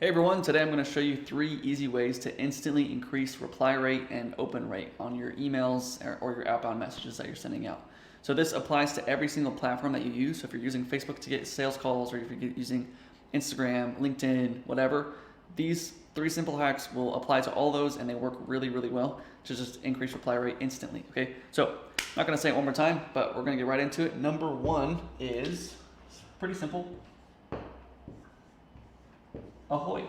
Hey everyone, today I'm going to show you 3 easy ways to instantly increase reply rate and open rate on your emails or your outbound messages that you're sending out. So this applies to every single platform that you use. So if you're using Facebook to get sales calls, or if you're using Instagram, LinkedIn, whatever, these 3 simple hacks will apply to all those, and they work really, really well to just increase reply rate instantly. Okay, so I'm not going to say it one more time, but we're going to get right into it. Number 1 is pretty simple. Ahoy,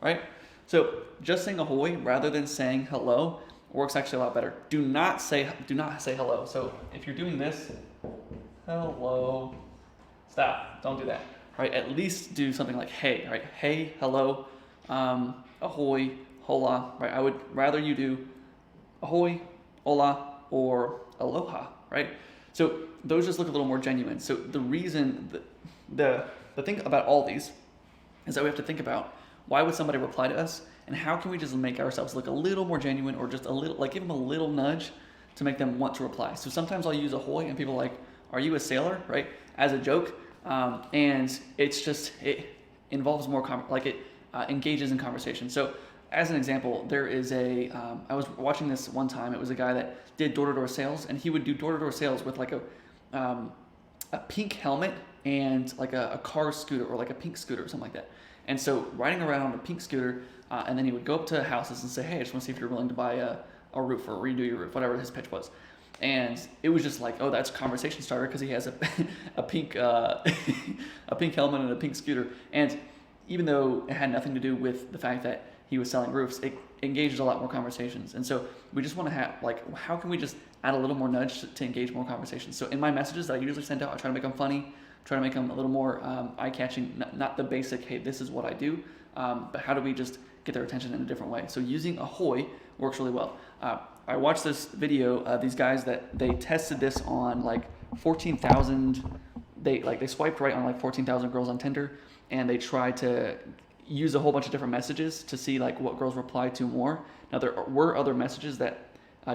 right? So just saying ahoy rather than saying hello works actually a lot better. Do not say hello. So if you're doing this, hello, stop. Don't do that. Right? At least do something like hey. Right? Hey, hello, ahoy, hola. Right? I would rather you do ahoy, hola, or aloha. Right? So those just look a little more genuine. So the reason the thing about all these is that we have to think about why would somebody reply to us, and how can we just make ourselves look a little more genuine, or just a little, like, give them a little nudge to make them want to reply. So sometimes I'll use ahoy and people are like, are you a sailor, right, as a joke, and it involves more it engages in conversation. So as an example, there is I was watching this one time. It was a guy that did door-to-door sales, and he would do door-to-door sales with like a pink helmet and like a car scooter, or like a pink scooter or something like that. And so riding around on a pink scooter, and then he would go up to houses and say, hey, I just want to see if you're willing to buy a roof or redo your roof, whatever his pitch was. And it was just like, oh, that's a conversation starter because he has a pink a pink helmet and a pink scooter. And even though it had nothing to do with the fact that he was selling roofs, it engaged a lot more conversations. And so we just want to have, like, how can we just add a little more nudge to engage more conversations? So in my messages that I usually send out, I try to make them funny, try to make them a little more eye-catching, not the basic, hey, this is what I do, but how do we just get their attention in a different way? So using ahoy works really well. I watched this video, these guys that they tested this on like 14,000, they swiped right on like 14,000 girls on Tinder, and they tried to use a whole bunch of different messages to see like what girls replied to more. Now there were other messages that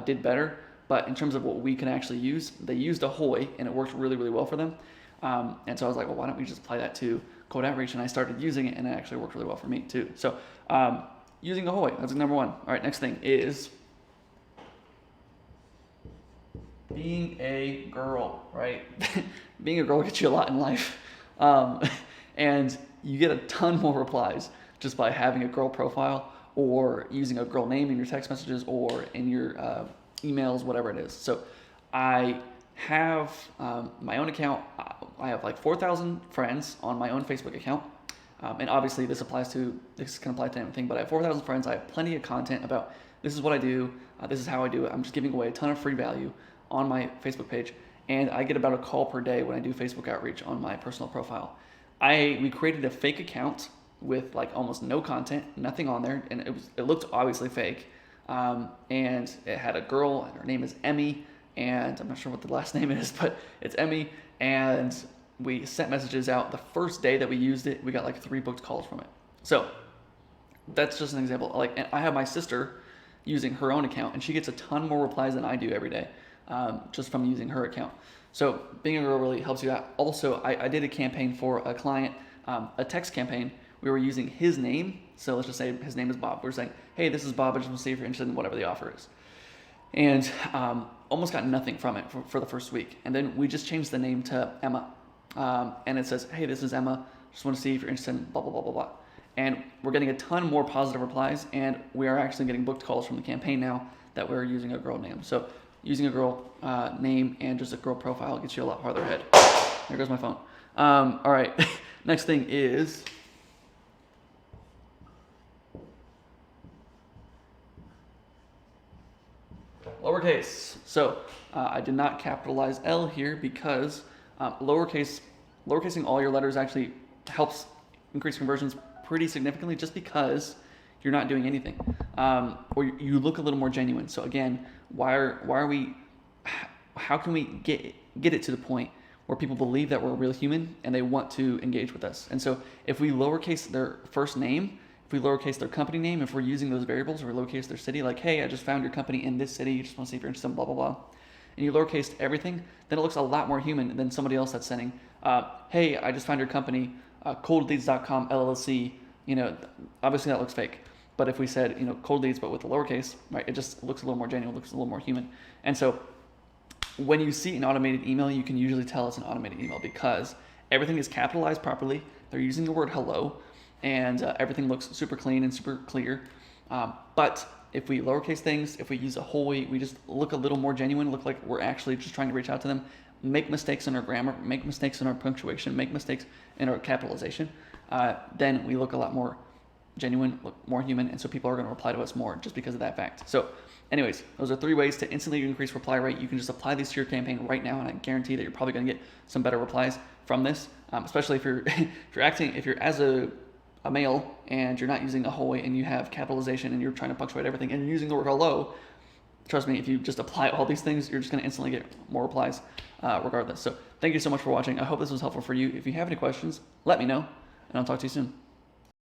did better, but in terms of what we can actually use, they used ahoy, and it worked really, really well for them. And so I was like, well, why don't we just apply that to cold outreach? And I started using it, and it actually worked really well for me too. So using ahoy, that's number 1. All right, next thing is being a girl, right? Being a girl gets you a lot in life. And you get a ton more replies just by having a girl profile, or using a girl name in your text messages or in your emails, whatever it is. So I have my own account. I have like 4,000 friends on my own Facebook account. And obviously this can apply to anything, but I have 4,000 friends. I have plenty of content about this is what I do, this is how I do it. I'm just giving away a ton of free value on my Facebook page, and I get about a call per day when I do Facebook outreach on my personal profile. We created a fake account with like almost no content, nothing on there, and it looked obviously fake. And it had a girl, and her name is Emmy, and I'm not sure what the last name is, but it's Emmy. And we sent messages out. The first day that we used it, we got like 3 booked calls from it. So that's just an example. And I have my sister using her own account, and she gets a ton more replies than I do every day, just from using her account. So being a girl really helps you out. Also, I did a campaign for a client, a text campaign. We were using his name. So let's just say his name is Bob. We're saying, hey, this is Bob. I just want to see if you're interested in whatever the offer is. And almost got nothing from it for the first week. And then we just changed the name to Emma. And it says, hey, this is Emma. Just want to see if you're interested in blah, blah, blah, blah, blah. And we're getting a ton more positive replies. And we are actually getting booked calls from the campaign now that we're using a girl name. So using a girl name and just a girl profile gets you a lot farther ahead. There goes my phone. All right. Next thing is lowercase. So I did not capitalize L here because lowercasing all your letters actually helps increase conversions pretty significantly, just because you're not doing anything, or you look a little more genuine. So again, how can we get it to the point where people believe that we're a real human and they want to engage with us? And so if we lowercase their first name, if we lowercase their company name, if we're using those variables, or lowercase their city, like, hey, I just found your company in this city, you just want to see if you're interested in blah, blah, blah, and you lowercase everything, then it looks a lot more human than somebody else that's sending, hey, I just found your company, coldleads.com LLC, you know, obviously that looks fake. But if we said, you know, cold leads, but with the lowercase, right, it just looks a little more genuine, looks a little more human. And so when you see an automated email, you can usually tell it's an automated email because everything is capitalized properly. They're using the word hello, and everything looks super clean and super clear. But if we lowercase things, if we use Ahoy, we just look a little more genuine, look like we're actually just trying to reach out to them, make mistakes in our grammar, make mistakes in our punctuation, make mistakes in our capitalization, then we look a lot more genuine, look more human, and so people are going to reply to us more just because of that fact. So anyways, those are 3 ways to instantly increase reply rate. You can just apply these to your campaign right now, and I guarantee that you're probably going to get some better replies from this, especially if you're if you're as a male and you're not using Ahoy and you have capitalization and you're trying to punctuate everything and you're using the word hello. Trust me, if you just apply all these things, you're just going to instantly get more replies regardless. So thank you so much for watching. I hope this was helpful for you. If you have any questions, let me know, and I'll talk to you soon.